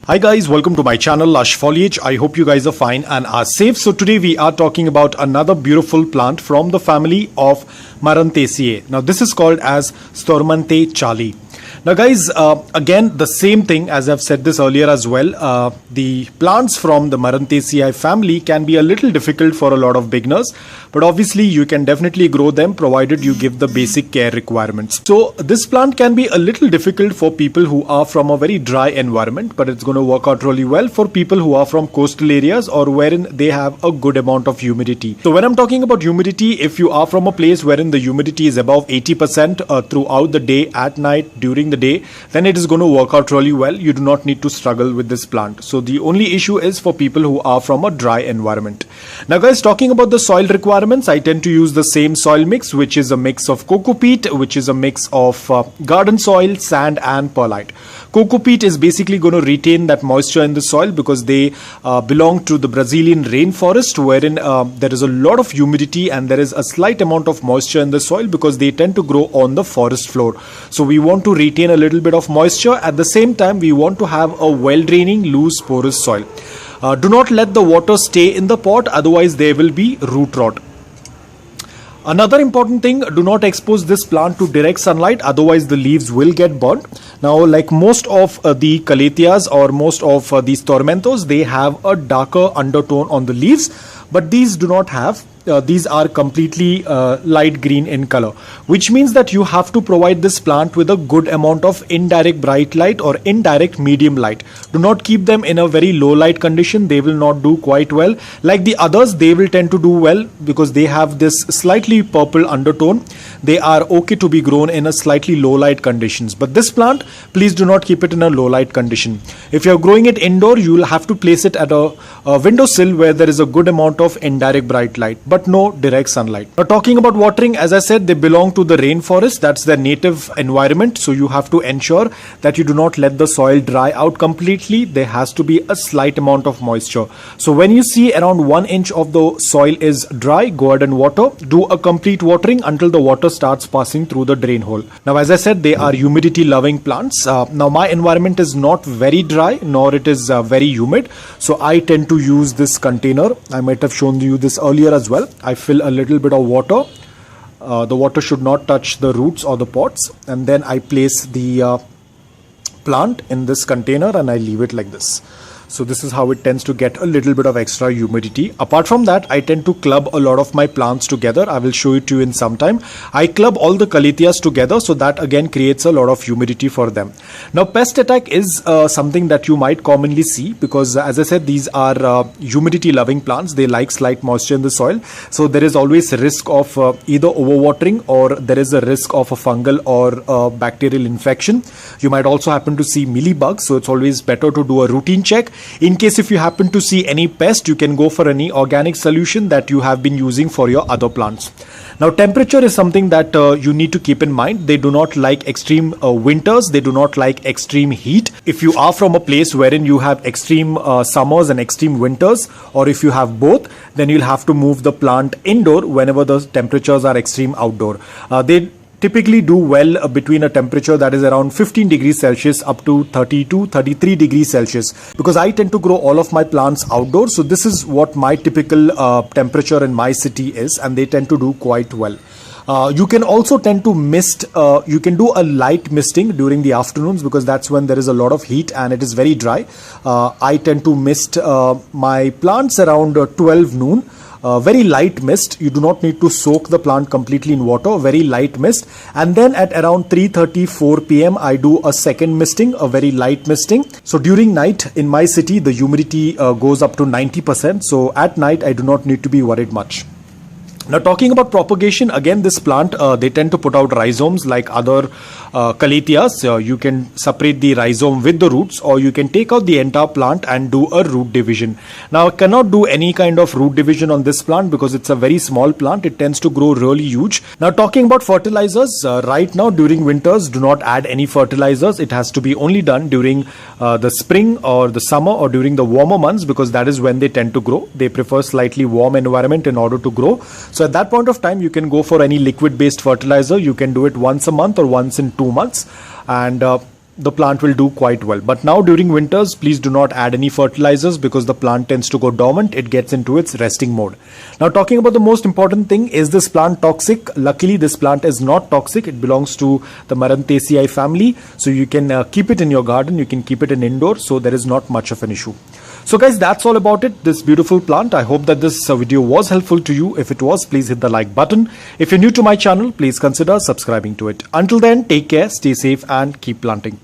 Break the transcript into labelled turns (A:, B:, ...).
A: Hi guys, welcome to my channel Lush Foliage. I hope you guys are fine and are safe. So today we are talking about another beautiful plant from the family of Maranthaceae. Now this is called as Stromanthe Charlie. Now guys, again the same thing as I've said this earlier as well. The plants from the Maranthaceae family can be a little difficult for a lot of beginners, but obviously you can definitely grow them provided you give the basic care requirements. So this plant can be a little difficult for people who are from a very dry environment, but it's going to work out really well for people who are from coastal areas or wherein they have a good amount of humidity. So when I'm talking about humidity, if you are from a place wherein the humidity is above 80% throughout the day, at night, during the day, then it is going to work out really well. You do not need to struggle with this plant. So the only issue is for people who are from a dry environment. Now guys, talking about the soil requirements, I tend to use the same soil mix, which is a mix of coco peat, which is a mix of garden soil, sand and perlite. Coco peat is basically going to retain that moisture in the soil because they belong to the Brazilian rainforest, wherein there is a lot of humidity and there is a slight amount of moisture in the soil because they tend to grow on the forest floor. So we want to retain a little bit of moisture. At the same time, we want to have a well-draining, loose, porous soil. Do not let the water stay in the pot, otherwise there will be root rot. Another important thing, do not expose this plant to direct sunlight, otherwise the leaves will get burnt. Now, like most of the Calatheas or most of these Stormanthos, they have a darker undertone on the leaves, but these do not have. These are completely light green in color, which means that you have to provide this plant with a good amount of indirect bright light or indirect medium light. Do not keep them in a very low light condition. They will not do quite well. Like the others, they will tend to do well because they have this slightly purple undertone. They are okay to be grown in a slightly low light conditions. But this plant, please do not keep it in a low light condition. If you are growing it indoor, you will have to place it at a windowsill where there is a good amount of indirect bright light, but no direct sunlight. Now talking about watering, as I said, they belong to the rainforest. That's their native environment. So you have to ensure that you do not let the soil dry out completely. There has to be a slight amount of moisture. So when you see around 1 inch of the soil is dry, go ahead and water. Do a complete watering until the water starts passing through the drain hole. Now, as I said, they are humidity loving plants. Now my environment is not very dry, nor it is very humid. So I tend to use this container. I might have shown you this earlier as well. I fill a little bit of water. The water should not touch the roots or the pots, and then I place the plant in this container and I leave it like this. So this is how it tends to get a little bit of extra humidity. Apart from that, I tend to club a lot of my plants together. I will show it to you in some time. I club all the Calatheas together, so that again creates a lot of humidity for them. Now pest attack is something that you might commonly see because as I said, these are humidity loving plants. They like slight moisture in the soil. So there is always a risk of either overwatering or there is a risk of a fungal or bacterial infection. You might also happen to see mealybugs. So it's always better to do a routine check. In case if you happen to see any pest, you can go for any organic solution that you have been using for your other plants. Now temperature is something that you need to keep in mind. They do not like extreme winters. They do not like extreme heat. If you are from a place wherein you have extreme summers and extreme winters, or if you have both, then you'll have to move the plant indoor whenever the temperatures are extreme outdoor. They typically do well between a temperature that is around 15 degrees Celsius up to 32, 33 degrees Celsius because I tend to grow all of my plants outdoors. So this is what my typical temperature in my city is, and they tend to do quite well. You can also tend to mist, you can do a light misting during the afternoons because that's when there is a lot of heat and it is very dry. I tend to mist my plants around 12 noon. Very light mist. You do not need to soak the plant completely in water. Very light mist, and then at around 3:34 p.m. I do a second misting, a very light misting. So during night in my city the humidity goes up to 90%. So at night I do not need to be worried much. Now talking about propagation, again this plant they tend to put out rhizomes like other Calatheas. You can separate the rhizome with the roots, or you can take out the entire plant and do a root division. Now I cannot do any kind of root division on this plant because it's a very small plant. It tends to grow really huge. Now talking about fertilizers, right now during winters do not add any fertilizers. It has to be only done during the spring or the summer or during the warmer months because that is when they tend to grow. They prefer slightly warm environment in order to grow. So at that point of time, you can go for any liquid based fertilizer. You can do it once a month or once in 2 months. And the plant will do quite well. But now during winters, please do not add any fertilizers because the plant tends to go dormant. It gets into its resting mode. Now talking about the most important thing, is this plant toxic? Luckily this plant is not toxic. It belongs to the Maranthaceae family, so you can keep it in your garden, you can keep it in indoor, so there is not much of an issue. So guys, that's all about it, this beautiful plant. I hope that this video was helpful to you. If it was, please hit the like button. If you're new to my channel, please consider subscribing to it. Until then, take care, stay safe and keep planting.